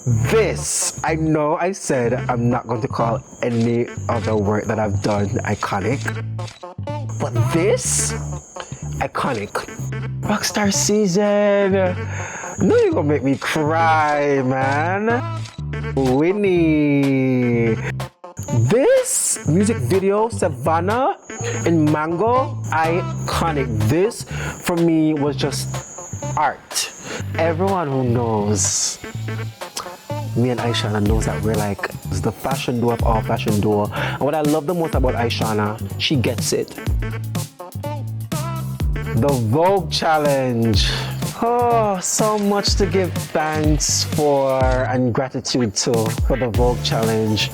This, I know I said I'm not going to call any other work that I've done iconic, but this, iconic. Rockstar season. No, you're gonna make me cry, man. Winnie. This music video, Savannah and Mango, iconic. This, for me, was just art. Everyone who knows me and Aishana knows that we're like the fashion duo of all fashion duo. And what I love the most about Aishana, she gets it. The Vogue challenge. Oh, so much to give thanks for and gratitude to for the Vogue challenge.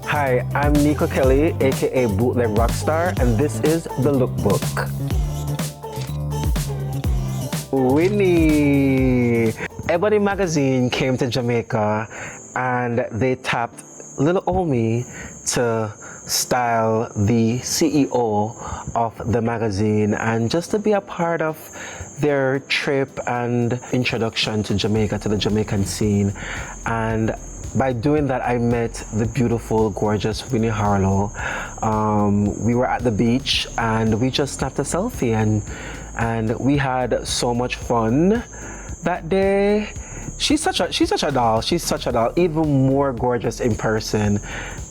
Hi, I'm Neko Kelly, aka BootlegRockstar, and this is the Lookbook. Winnie. Ebony magazine came to Jamaica and they tapped little Omi to style the CEO of the magazine and just to be a part of their trip and introduction to Jamaica, to the Jamaican scene. And by doing that, I met the beautiful, gorgeous Winnie Harlow. We were at the beach and we just snapped a selfie and we had so much fun that day. She's such a doll. She's such a doll. Even more gorgeous in person.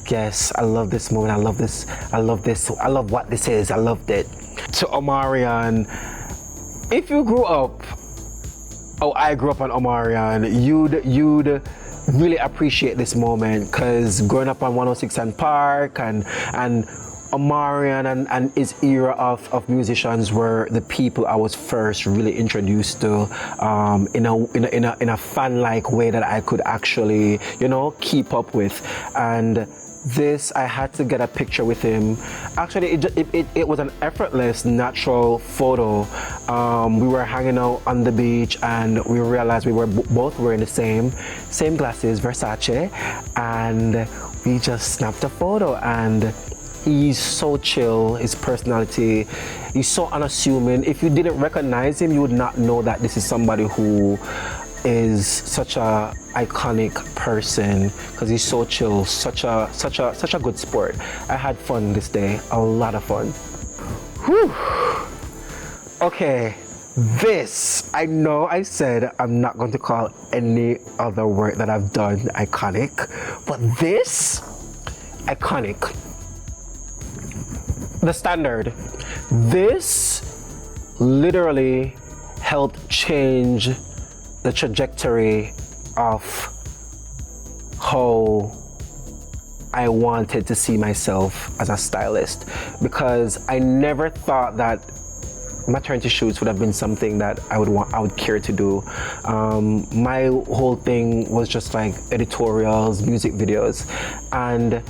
Yes, I love this moment. I love this. I love this. I love what this is. I loved it. To Omarion, if you grew up, I grew up on Omarion, you'd really appreciate this moment, because growing up on 106 and Park and Omarion and his era of musicians were the people I was first really introduced to in a fan-like way that I could actually, keep up with. And this, I had to get a picture with him. Actually, it was an effortless, natural photo. We were hanging out on the beach and we realized we were both wearing the same glasses, Versace, and we just snapped a photo. And he's so chill, his personality, he's so unassuming. If you didn't recognize him, you would not know that this is somebody who is such a iconic person, because he's so chill, such a good sport. I had fun this day, a lot of fun. Whew. Okay, this, I know I said I'm not going to call any other work that I've done iconic, but this, iconic. The standard. This literally helped change the trajectory of how I wanted to see myself as a stylist, because I never thought that maternity shoots would have been something that I would care to do. My whole thing was just like editorials, music videos, and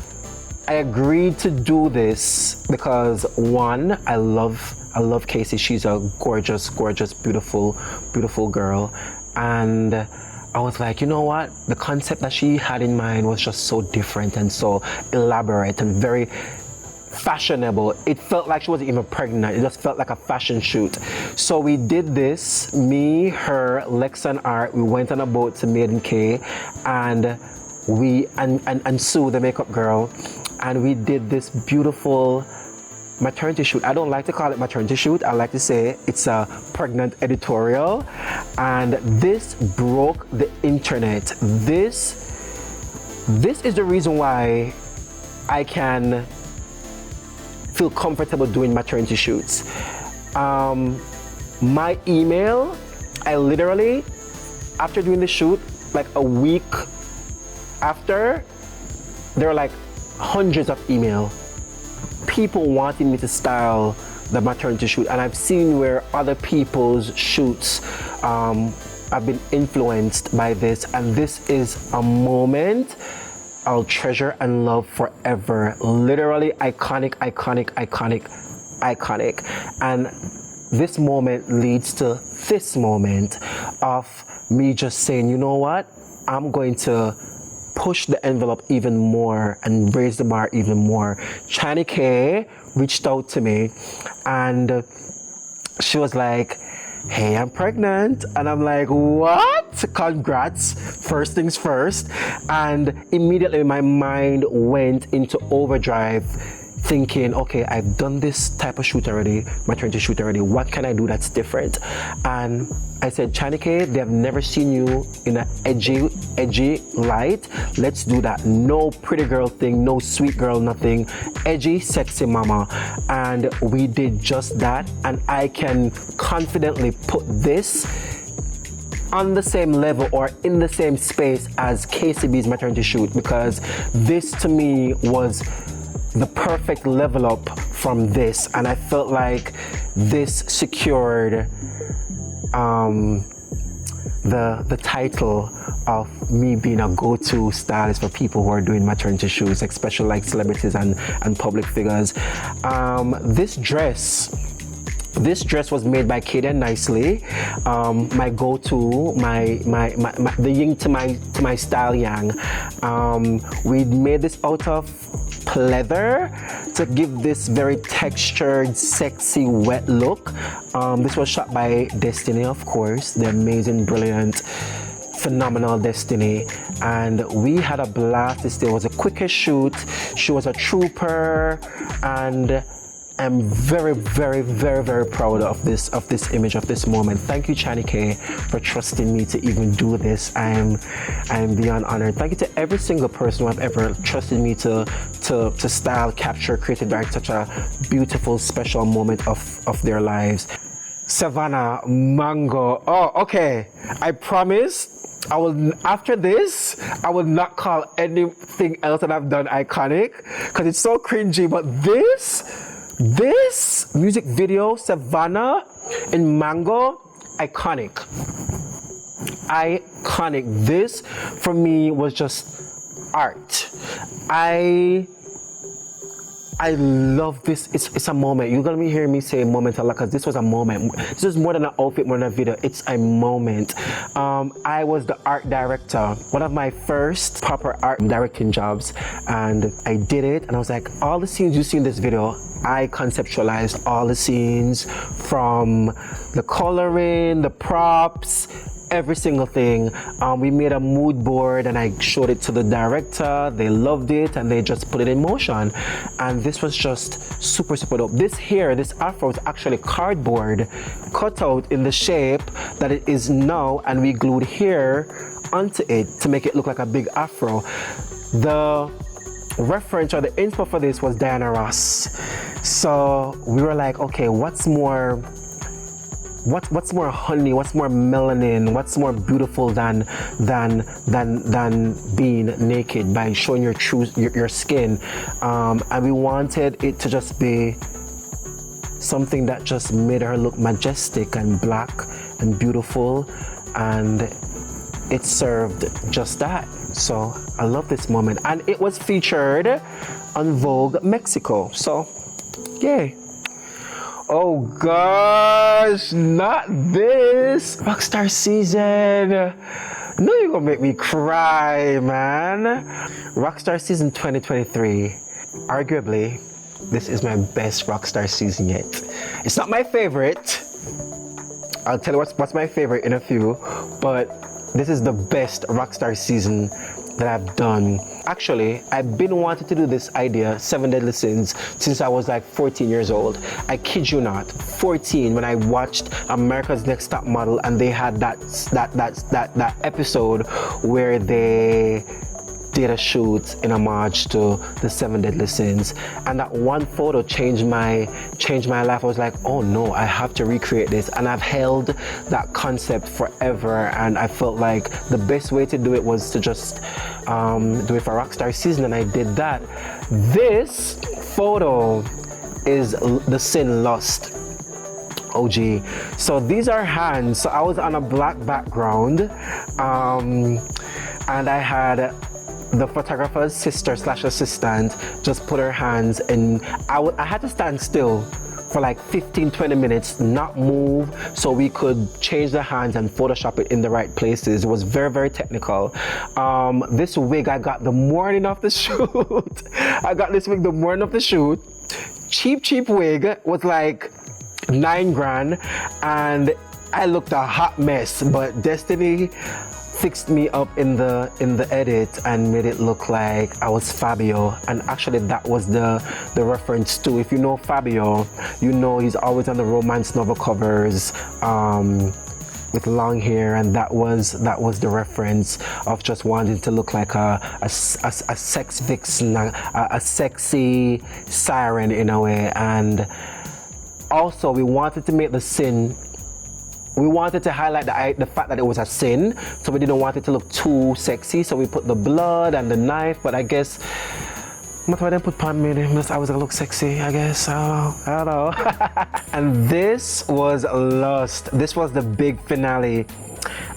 I agreed to do this because, one, I love Casey. She's a gorgeous, beautiful girl. And I was like, you know what? The concept that she had in mind was just so different and so elaborate and very fashionable. It felt like she wasn't even pregnant. It just felt like a fashion shoot. So we did this, me, her, Lex and Art. We went on a boat to Maiden Cay and Sue, the makeup girl, and we did this beautiful maternity shoot. I don't like to call it maternity shoot. I like to say it's a pregnant editorial. And this broke the internet. This is the reason why I can feel comfortable doing maternity shoots. My email, I literally, after doing the shoot, like a week after, there were like hundreds of emails. People wanting me to style the maternity shoot, and I've seen where other people's shoots have been influenced by this, and this is a moment I'll treasure and love forever. Literally iconic. And this moment leads to this moment of me just saying, you know what? I'm going to push the envelope even more and raise the bar even more. China K reached out to me and she was like, hey, I'm pregnant. And I'm like, what? congrats, first things first. And immediately my mind went into overdrive, thinking, okay, I've done this type of shoot already, maternity shoot already, what can I do that's different? And I said, Chanike, they have never seen you in an edgy light. Let's do that. No pretty girl thing, no sweet girl, nothing. Edgy, sexy mama. And we did just that. And I can confidently put this on the same level or in the same space as KCB's maternity shoot, because this to me was the perfect level up from this, and I felt like this secured the title of me being a go-to stylist for people who are doing maternity shoots, especially like celebrities and public figures. This dress was made by Katie and Nicely, my go-to, the yin to my style yang. We made this out of pleather to give this very textured, sexy, wet look. This was shot by Destiny, of course, the amazing, brilliant, phenomenal Destiny, and we had a blast. This day was the quickest shoot. She was a trooper, and I'm very, very, very, very proud of this image, of this moment. Thank you, Chanike, for trusting me to even do this. I'm beyond honored. Thank you to every single person who have ever trusted me to style, capture, created by such a beautiful, special moment of their lives. Savannah Mango. Oh, okay. I promise I will, after this, I will not call anything else that I've done iconic, because it's so cringy, but this music video, Savannah in Mango, iconic. This for me was just art. I love this. It's a moment. You're gonna be hearing me say monumental, because this was a moment. This is more than an outfit, more than a video. It's a moment. I was the art director, one of my first proper art directing jobs, and I did it. And I was like, all the scenes you see in this video, I conceptualized all the scenes, from the coloring, the props, every single thing. We made a mood board and I showed it to the director. They loved it and they just put it in motion. And this was just super, super dope. This afro is actually cardboard cut out in the shape that it is now, and we glued hair onto it to make it look like a big afro. The reference or the inspo for this was Diana Ross. So we were like, okay, what's more honey, what's more melanin, what's more beautiful than being naked, by showing your skin. And we wanted it to just be something that just made her look majestic and black and beautiful, and it served just that. So I love this moment, and it was featured on Vogue Mexico. So yay. Oh gosh, not this. Rockstar season. No, you're gonna make me cry, man. Rockstar season 2023. Arguably, this is my best Rockstar season yet. It's not my favorite. I'll tell you what's my favorite in a few, but this is the best Rockstar season that I've done. Actually, I've been wanting to do this idea, 7 Deadly Sins, since I was like 14 years old. I kid you not, 14, when I watched America's Next Top Model, and they had that episode where they did a shoot in homage to the 7 Deadly Sins, and that one photo changed my life. I was like, oh no, I have to recreate this, and I've held that concept forever, and I felt like the best way to do it was to just do it for Rockstar season, and I did that. This photo is the Sin Lust OG. So these are hands. So I was on a black background, and I had the photographer's sister / assistant just put her hands in. I had to stand still for like 15-20 minutes, not move, so we could change the hands and Photoshop it in the right places. It was very, very technical. This wig I got the morning of the shoot. I got this wig the morning of the shoot. Cheap wig, was like $9 grand, and I looked a hot mess, but Destiny fixed me up in the edit and made it look like I was Fabio, and actually that was the reference to, if you know Fabio, you know he's always on the romance novel covers with long hair, and that was the reference of just wanting to look like a sex vixen, a sexy siren in a way. And also we wanted to make the sin, we wanted to highlight the fact that it was a sin, so we didn't want it to look too sexy, so we put the blood and the knife. But I guess what I didn't put pan me, I was gonna look sexy, I guess. I don't know. And this was Lust. This was the big finale.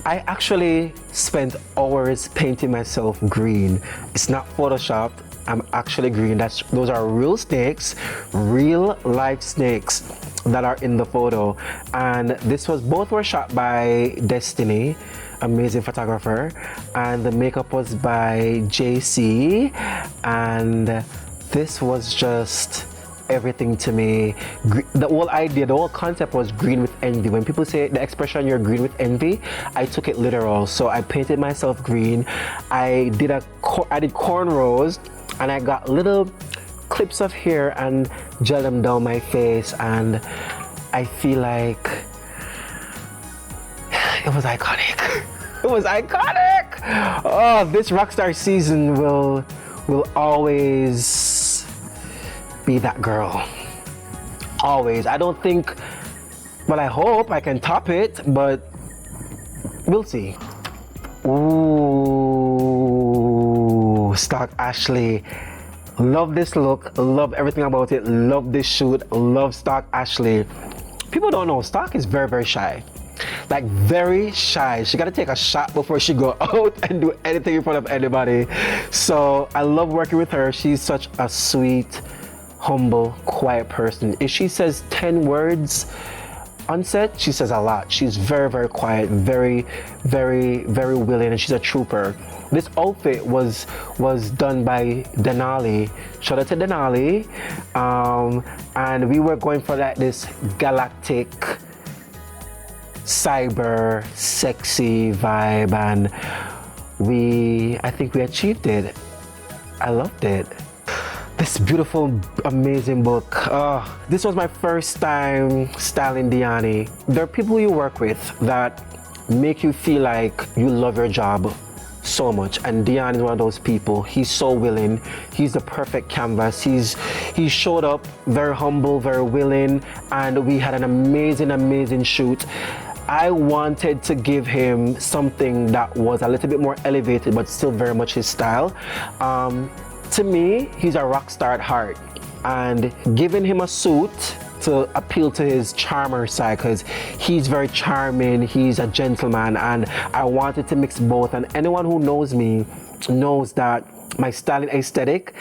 I actually spent hours painting myself green. It's not photoshopped. I'm actually green. Those are real snakes, real life snakes that are in the photo. And both were shot by Destiny, amazing photographer, and the makeup was by JC, and this was just everything to me. The whole idea, the whole concept was green with envy. When people say the expression "you're green with envy," I took it literal. So I painted myself green. I did cornrows, and I got little clips of hair and gel them down my face, and I feel like it was iconic. It was iconic. Oh, this Rockstar season will always be that girl. Always. I don't think, well, I hope I can top it, but we'll see. Ooh, Stock Ashley. Love this look, love everything about it, love this shoot, love Stock Ashley. People don't know, Stock is very, very shy. Like, very shy. She gotta take a shot before she go out and do anything in front of anybody. So I love working with her. She's such a sweet, humble, quiet person. If she says 10 words on set, she says a lot. She's very, very quiet, very, very, very willing, and she's a trooper. This outfit was done by Denali. Shout out to Denali. And we were going for this galactic, cyber, sexy vibe, and I think we achieved it. I loved it. This beautiful, amazing book. This was my first time styling Dion. There are people you work with that make you feel like you love your job so much, and Dion is one of those people. He's so willing. He's the perfect canvas. He showed up very humble, very willing, and we had an amazing shoot. I wanted to give him something that was a little bit more elevated, but still very much his style. To me, he's a rock star at heart, and giving him a suit to appeal to his charmer side, because he's very charming, he's a gentleman, and I wanted to mix both. And anyone who knows me knows that my styling aesthetic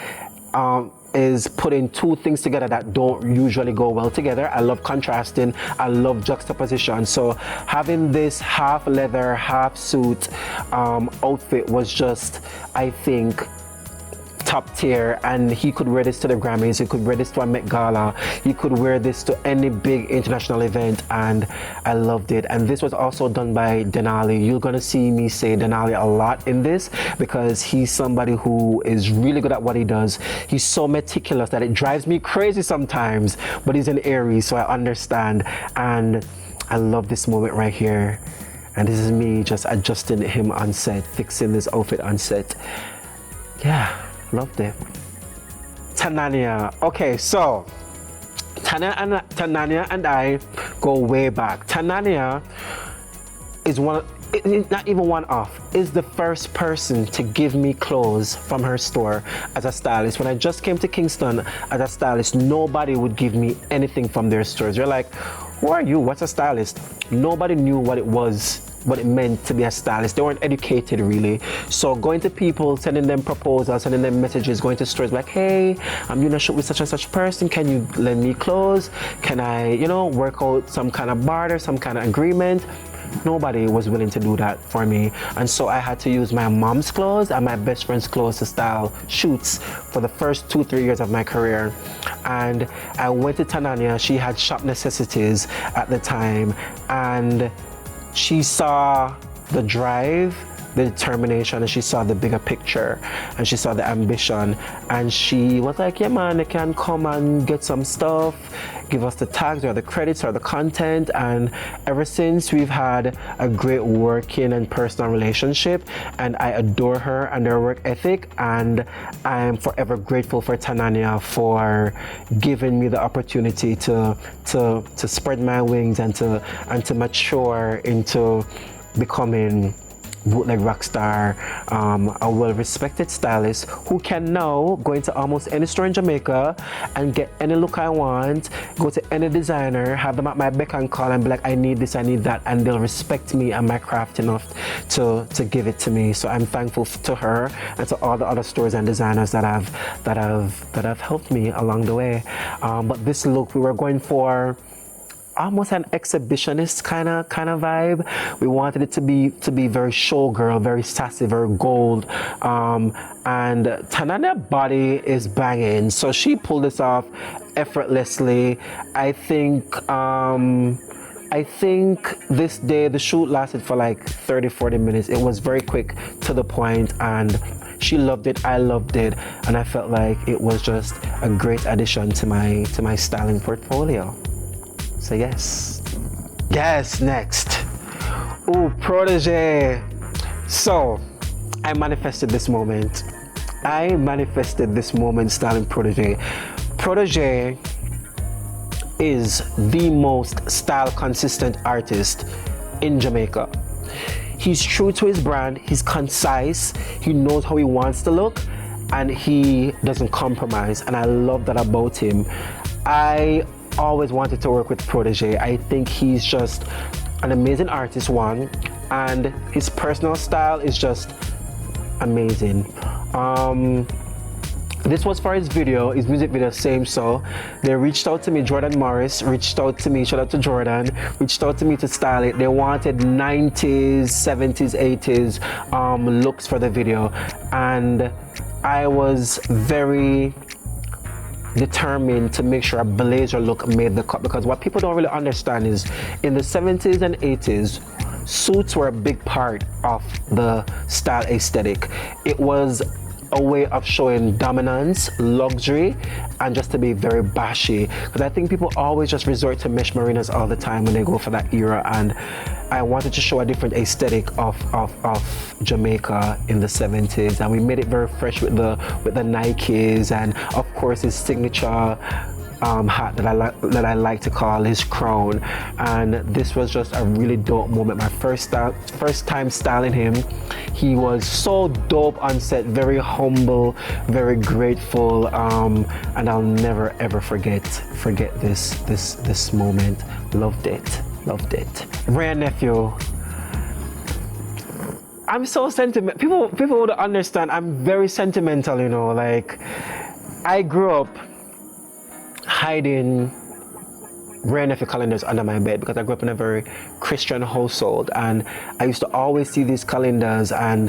is putting two things together that don't usually go well together. I love contrasting, I love juxtaposition. So having this half leather, half suit outfit was just, I think, top tier, and he could wear this to the Grammys, he could wear this to a Met Gala, he could wear this to any big international event, and I loved it. And this was also done by Denali. You're gonna see me say Denali a lot in this, because he's somebody who is really good at what he does. He's so meticulous that it drives me crazy sometimes, but he's an Aries, so I understand. And I love this moment right here. And this is me just adjusting him on set, fixing this outfit on set. Yeah. Loved it. Tania. Okay, so Tania and I go way back. Tania is not even one off, is the first person to give me clothes from her store as a stylist. When I just came to Kingston as a stylist, nobody would give me anything from their stores. You're like, who are you? What's a stylist? Nobody knew what it was, what it meant to be a stylist. They weren't educated really. So going to people, sending them proposals, sending them messages, going to stores like, hey, I'm doing a shoot with such and such person. Can you lend me clothes? Can I, work out some kind of barter, some kind of agreement? Nobody was willing to do that for me. And so I had to use my mom's clothes and my best friend's clothes to style shoots for the first 2-3 years of my career. And I went to Tania. She had Shop Necessities at the time, and she saw the drive the determination, and she saw the bigger picture, and she saw the ambition, and she was like, yeah man, they can come and get some stuff, give us the tags or the credits or the content. And ever since, we've had a great working and personal relationship, and I adore her and her work ethic, and I'm forever grateful for Tania for giving me the opportunity to spread my wings and to mature into becoming Bootleg Rockstar, a well-respected stylist who can now go into almost any store in Jamaica and get any look I want, go to any designer, have them at my beck and call and be like, I need this, I need that, and they'll respect me and my craft enough to give it to me. So I'm thankful to her and to all the other stores and designers that have helped me along the way. But this look, we were going for almost an exhibitionist kind of vibe. We wanted it to be very showgirl, very sassy, very gold. And Tania's body is banging, so she pulled this off effortlessly. I think this day the shoot lasted for like 30-40 minutes. It was very quick to the point, and she loved it, I loved it, and I felt like it was just a great addition to my styling portfolio. So yes, next. Ooh, Protege. So I manifested this moment styling Protege. Protege is the most style consistent artist in Jamaica. He's true to his brand, he's concise, he knows how he wants to look, and he doesn't compromise, and I love that about him. I always wanted to work with Protege. I think he's just an amazing artist, one, and his personal style is just amazing. This was for his music video, same. So they reached out to me, Jordan Morris reached out to me, shout out to Jordan, reached out to me to style it. They wanted 90s, 70s, 80s looks for the video, and I was very determined to make sure a blazer look made the cut, because what people don't really understand is in the 70s and 80s, suits were a big part of the style aesthetic. It was a way of showing dominance, luxury, and just to be very bashy, because I think people always just resort to mesh marinas all the time when they go for that era, and I wanted to show a different aesthetic of Jamaica in the 70s, and we made it very fresh with the Nikes, and of course his signature hat that I like to call his crown. And this was just a really dope moment. My first time styling him. He was so dope on set, very humble, very grateful, and I'll never ever forget this moment. Loved it. Ray and nephew. I'm so sentimental. People would understand. I'm very sentimental, you know. Like, I grew up hiding Ray and nephew calendars under my bed because I grew up in a very Christian household, and I used to always see these calendars, and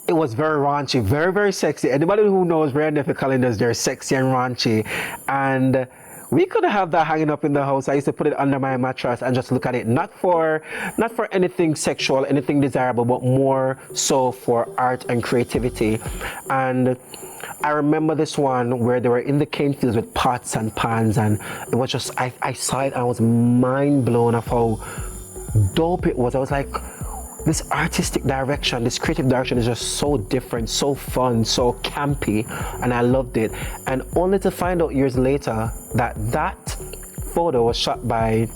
it was very raunchy, very, very sexy. Anybody who knows Ray and nephew calendars, they're sexy and raunchy, and we could have that hanging up in the house. I used to put it under my mattress and just look at it, not for anything sexual, anything desirable, but more so for art and creativity. And I remember this one where they were in the cane fields with pots and pans, and it was just, I saw it and I was mind blown of how dope it was. I was like, this artistic direction, this creative direction is just so different, so fun, so campy, and I loved it. And only to find out years later that photo was shot by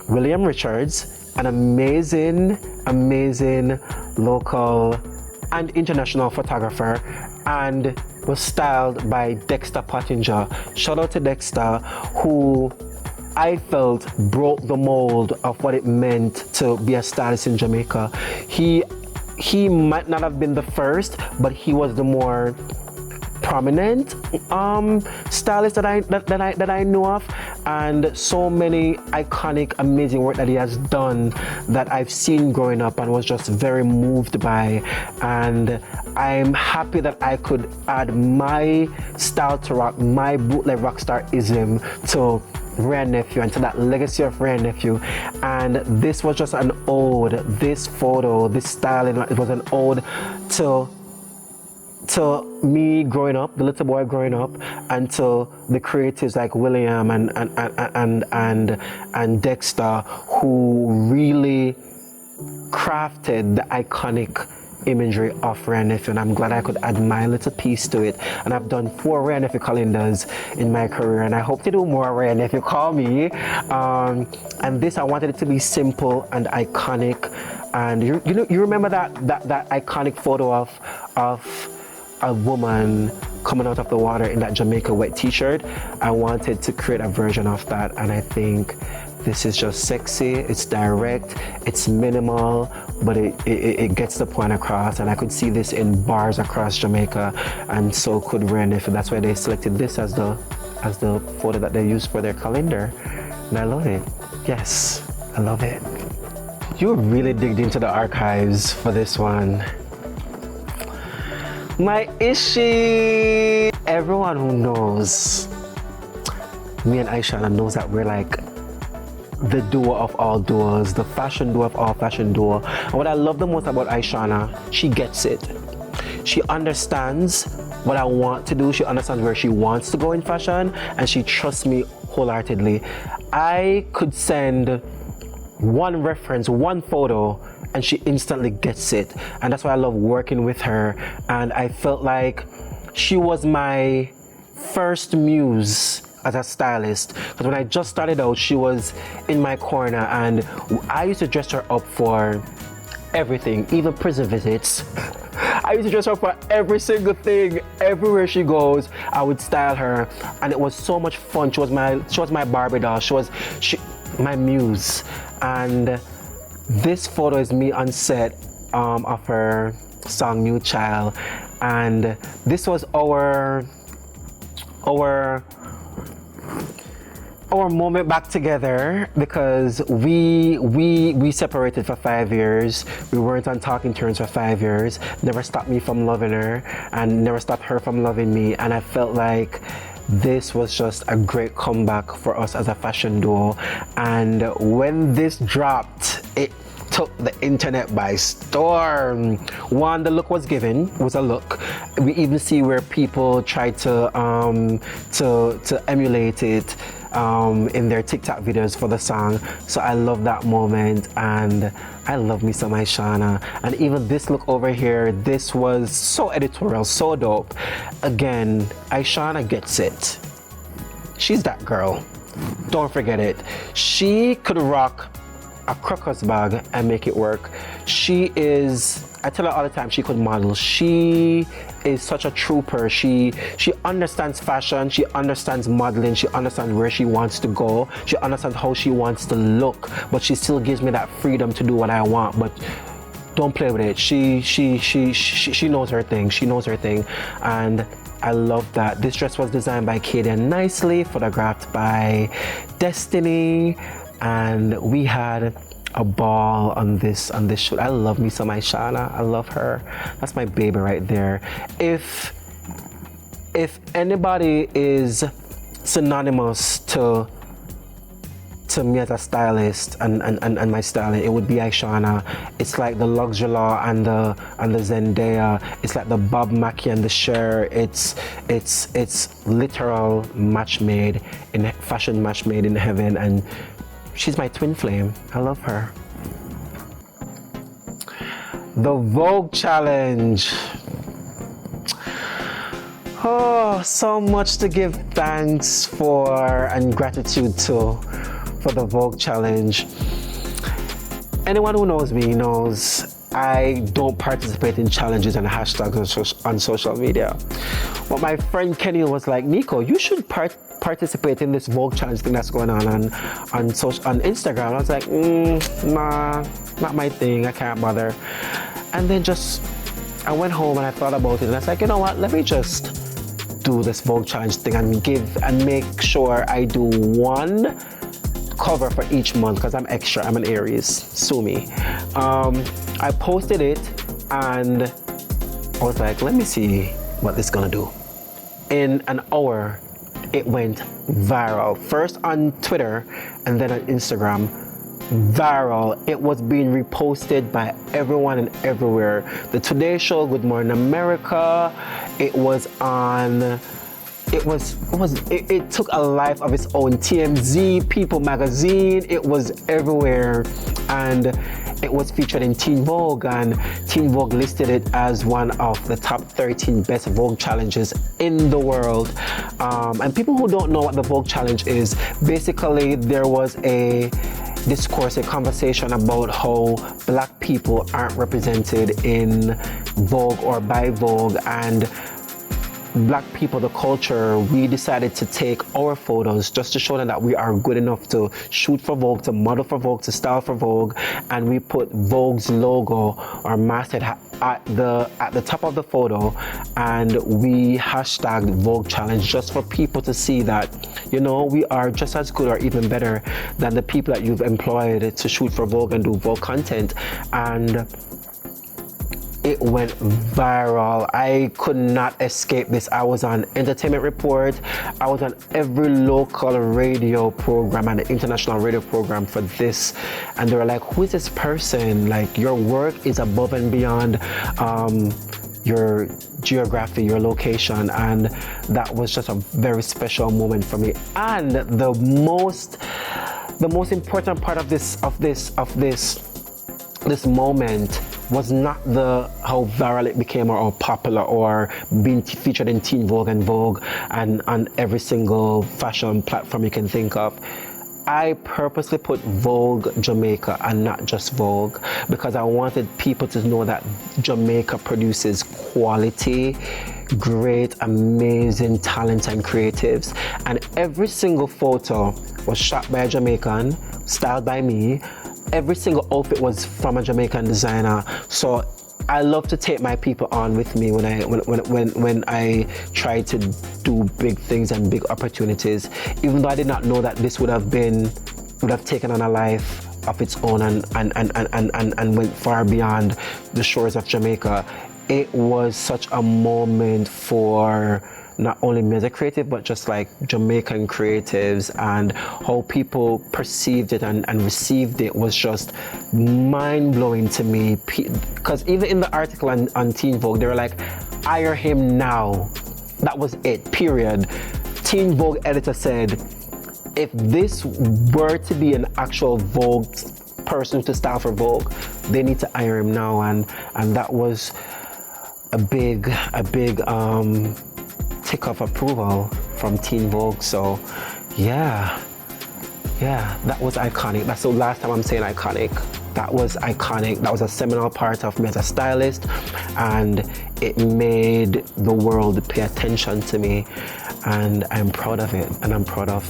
William Richards, an amazing local and international photographer, and was styled by Dexter Pottinger. Shout out to Dexter, who I felt broke the mold of what it meant to be a stylist in Jamaica. He might not have been the first, but he was the more prominent stylist that I knew of, and so many iconic, amazing work that he has done that I've seen growing up and was just very moved by. And I'm happy that I could add my style to rock, my bootleg rockstar-ism Rare Nephew and to that legacy of Rare Nephew. And this was just an ode. This photo, this styling, it was an ode to me growing up, the little boy growing up, and to the creatives like William and Dexter, who really crafted the iconic imagery of Rare Nephew, and I'm glad I could add my little piece to it. And I've done 4 Rare Nephew calendars in my career, and I hope to do more Rare Nephew. Call me. And this, I wanted it to be simple and iconic. And you remember that iconic photo of a woman coming out of the water in that Jamaica wet t-shirt? I wanted to create a version of that, and I think this is just sexy, it's direct, it's minimal, but it gets the point across, and I could see this in bars across Jamaica, and so could Rare Nephew. That's why they selected this as the photo that they used for their calendar, and I love it. Yes, I love it. You really digged into the archives for this one. My Ishi! Everyone who knows me and Aishana knows that we're like the duo of all duos, the fashion duo of all fashion duo. And what I love the most about Aishana, she gets it. She understands what I want to do. She understands where she wants to go in fashion, and she trusts me wholeheartedly. I could send one reference, one photo, and she instantly gets it. And that's why I love working with her. And I felt like she was my first muse as a stylist, because when I just started out, she was in my corner, and I used to dress her up for everything, even prison visits. I used to dress her up for every single thing. Everywhere she goes, I would style her, and it was so much fun. She was my Barbie doll. She was my muse. And this photo is me on set of her song New Child, and this was our moment back together, because we separated for 5 years. We weren't on talking terms for 5 years. Never stopped me from loving her, and never stopped her from loving me. And I felt like this was just a great comeback for us as a fashion duo. And when this dropped, it took the internet by storm. One, the look was given, was a look. We even see where people tried to emulate it in their TikTok videos for the song. So I love that moment, and I love me some Myana. And even this look over here, this was so editorial, so dope. Again, Myana gets it. She's that girl. Don't forget it. She could rock a crocus bag and make it work. She is, I tell her all the time, she could model. She is such a trooper. She understands fashion, she understands modeling, she understands where she wants to go, she understands how she wants to look, but she still gives me that freedom to do what I want. But don't play with it. She knows her thing. She knows her thing. And I love that. This dress was designed by Katie Nicely, photographed by Destiny, and we had a ball on this shoot. I love me some Myana. I love her. That's my baby right there. If anybody is synonymous to me as a stylist and my styling, it would be Myana. It's like the Luxury Law and the Zendaya. It's like the Bob Mackie and the Cher. It's literal match made in fashion, match made in heaven, and she's my twin flame. I love her. The Vogue challenge. Oh, so much to give thanks for and gratitude to for the Vogue challenge. Anyone who knows me knows I don't participate in challenges and hashtags on social media. But my friend Kenny was like, Neko, you should participate in this Vogue challenge thing that's going on Instagram. I was like, nah, not my thing. I can't bother. And then I went home and I thought about it, and I was like, you know what? Let me just do this Vogue challenge thing and make sure I do one cover for each month, because I'm extra. I'm an Aries. Sue me. I posted it and I was like, let me see what this is gonna do. In an hour, it went viral. First on Twitter and then on Instagram. Viral. It was being reposted by everyone and everywhere. The Today Show, Good Morning America. It was on. It took a life of its own. TMZ, People Magazine. It was everywhere, and it was featured in Teen Vogue, and Teen Vogue listed it as one of the top 13 best Vogue challenges in the world. And people who don't know what the Vogue challenge is, basically there was a discourse, a conversation about how black people aren't represented in Vogue or by Vogue, and black people, the culture, we decided to take our photos just to show them that we are good enough to shoot for Vogue, to model for Vogue, to style for Vogue, and we put Vogue's logo or masthead at the top of the photo, and we hashtagged Vogue Challenge just for people to see that, you know, we are just as good or even better than the people that you've employed to shoot for Vogue and do Vogue content. And it went viral. I could not escape this. I was on Entertainment Report. I was on every local radio program and international radio program for this. And they were like, who is this person? Like, your work is above and beyond your geography, your location. And that was just a very special moment for me. And the most important part of this moment was not how viral it became or how popular or being featured in Teen Vogue and Vogue and on every single fashion platform you can think of. I purposely put Vogue Jamaica and not just Vogue because I wanted people to know that Jamaica produces quality, great, amazing talent and creatives. And every single photo was shot by a Jamaican, styled by me. Every single outfit was from a Jamaican designer. So I love to take my people on with me when I try to do big things and big opportunities. Even though I did not know that this would have taken on a life of its own and went far beyond the shores of Jamaica. It was such a moment for not only me as a creative, but just like Jamaican creatives, and how people perceived it and received it was just mind-blowing to me. Because even in the article on Teen Vogue, they were like, hire him now. That was it, period. Teen Vogue editor said, if this were to be an actual Vogue person to style for Vogue, they need to hire him now. And that was a big tick of approval from Teen Vogue. So yeah, that was iconic. That's the last time I'm saying iconic. That was iconic. That was a seminal part of me as a stylist, and it made the world pay attention to me, and I'm proud of it, and I'm proud of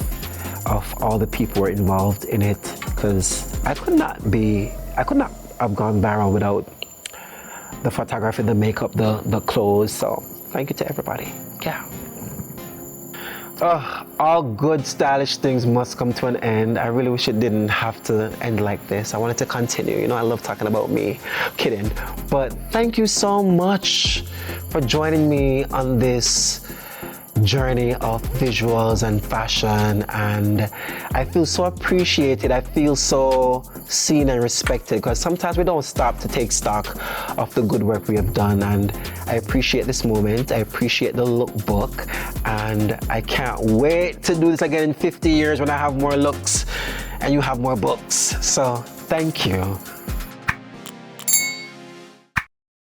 all the people who were involved in it, because I could not have gone viral without the photography, the makeup, the clothes. So thank you to everybody. Yeah. All good stylish things must come to an end. I really wish it didn't have to end like this. I wanted to continue. You know, I love talking about me. Kidding. But thank you so much for joining me on this journey of visuals and fashion, and I feel so appreciated. I feel so seen and respected, because sometimes we don't stop to take stock of the good work we have done, and I appreciate this moment. I appreciate the lookbook, and I can't wait to do this again in 50 years when I have more looks and you have more books. So thank you.